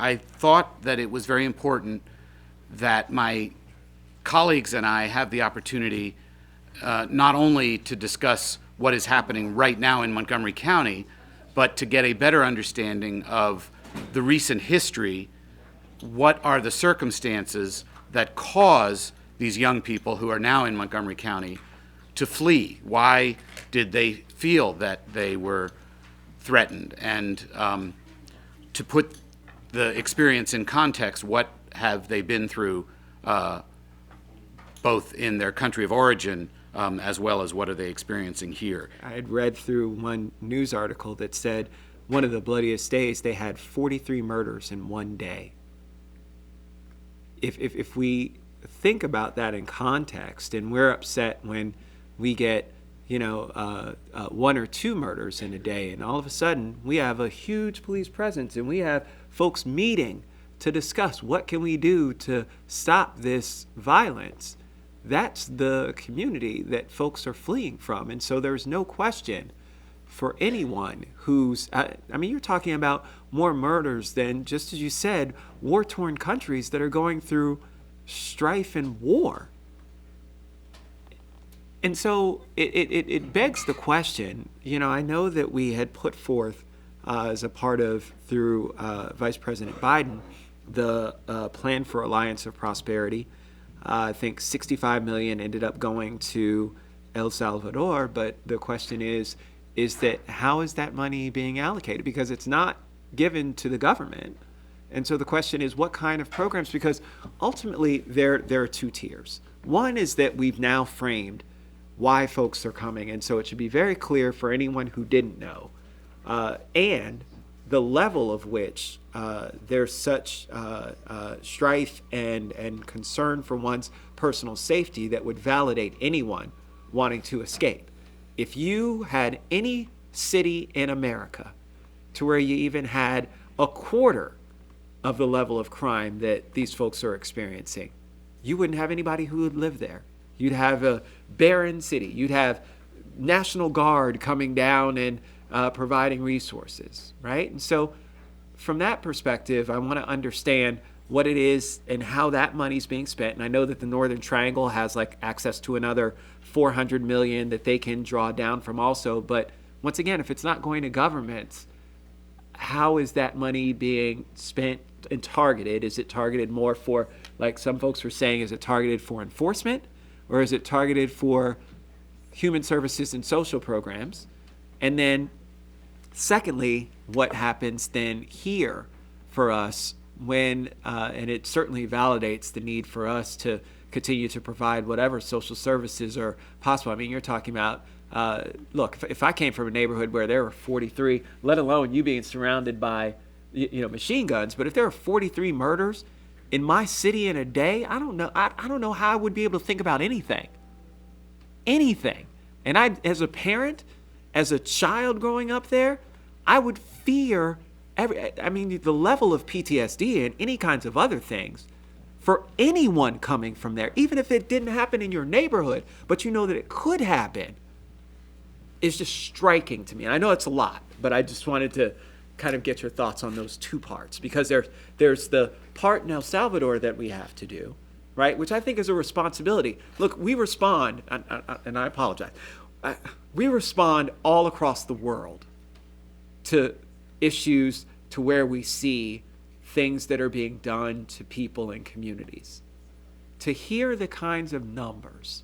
I thought that it was very important that my colleagues and I have the opportunity not only to discuss what is happening right now in Montgomery County, but to get a better understanding of the recent history. What are the circumstances that cause these young people who are now in Montgomery County to flee? Why did they feel that they were threatened? And to put the experience in context, what have they been through both in their country of origin as well as what are they experiencing here? I had read through one news article that said one of the bloodiest days, they had 43 murders in one day. If we think about that in context, and we're upset when we get, one or two murders in a day, and all of a sudden we have a huge police presence and we have folks meeting to discuss what can we do to stop this violence. That's the community that folks are fleeing from. And so there's no question for anyone who's, you're talking about more murders than, just as you said, war-torn countries that are going through strife and war. And so it begs the question, I know that we had put forth as a part of, through Vice President Biden, the Plan for Alliance of Prosperity. I think $65 million ended up going to El Salvador, but the question is that how is that money being allocated? Because it's not given to the government. And so the question is, what kind of programs? Because ultimately there are two tiers. One is that we've now framed why folks are coming, and so it should be very clear for anyone who didn't know, and the level of which there's such strife and concern for one's personal safety that would validate anyone wanting to escape. If you had any city in America to where you even had a quarter of the level of crime that these folks are experiencing, you wouldn't have anybody who would live there. You'd have a barren city. You'd have National Guard coming down and providing resources, right? And so from that perspective, I want to understand what it is and how that money's being spent. And I know that the Northern Triangle has access to another $400 million that they can draw down from also. But once again, if it's not going to governments, how is that money being spent and targeted? Is it targeted more for, like some folks were saying, is it targeted for enforcement? Or is it targeted for human services and social programs? And then secondly, what happens then here for us when, and it certainly validates the need for us to continue to provide whatever social services are possible. You're talking about, look, if I came from a neighborhood where there were 43, let alone you being surrounded by, machine guns, but if there were 43 murders in my city in a day, I don't know how I would be able to think about anything. And I, as a parent, as a child growing up there, I would fear the level of PTSD and any kinds of other things for anyone coming from there, even if it didn't happen in your neighborhood, but you know that it could happen, is just striking to me. And I know it's a lot, but I just wanted to kind of get your thoughts on those two parts, because there's the part in El Salvador that we have to do, right, which I think is a responsibility. Look, we respond, and I apologize, we respond all across the world to issues to where we see things that are being done to people and communities. To hear the kinds of numbers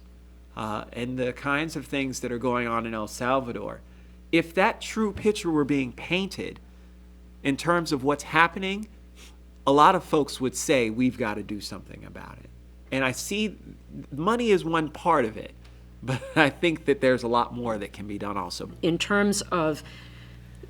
and the kinds of things that are going on in El Salvador, if that true picture were being painted in terms of what's happening, a lot of folks would say we've got to do something about it. And I see money is one part of it, but I think that there's a lot more that can be done also. In terms of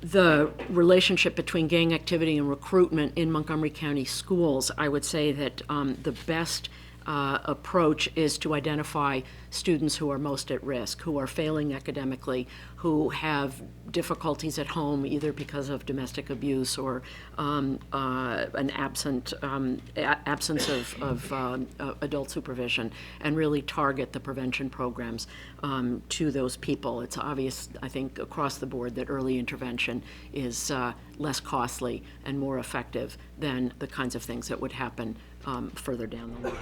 the relationship between gang activity and recruitment in Montgomery County schools, I would say that the best approach is to identify students who are most at risk, who are failing academically, who have difficulties at home either because of domestic abuse or an absence of adult supervision, and really target the prevention programs to those people. It's obvious, I think, across the board that early intervention is less costly and more effective than the kinds of things that would happen further down the line.